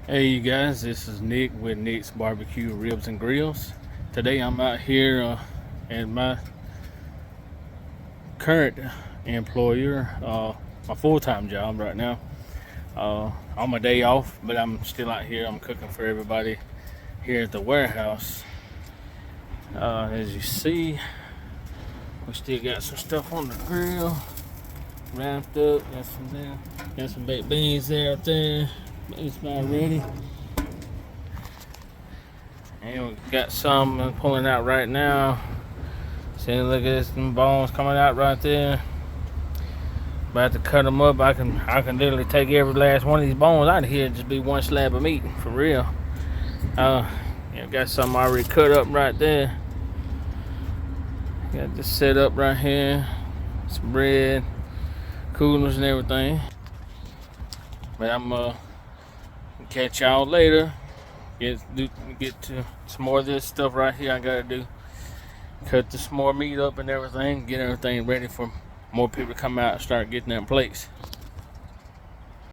Hey you guys, this is Nick with Nick's Barbecue Ribs and Grills. Today I'm out here at my current employer, my full-time job right now. On my day off, but I'm still out here. I'm cooking for everybody here at the warehouse. As you see, we still got some stuff on the grill, wrapped up. Got some baked beans there out there. It's about ready. And we got some pulling out right now. See, look at some bones coming out right there. About to cut them up. I can literally take every last one of these bones out of here. Just be one slab of meat for real. Got some already cut up right there. Got this set up right here. Some bread, coolers, and everything. But I'm catch y'all later. Get to some more of this stuff right here. I gotta do. Cut some more meat up and everything. Get everything ready for more people to come out and start getting their plates.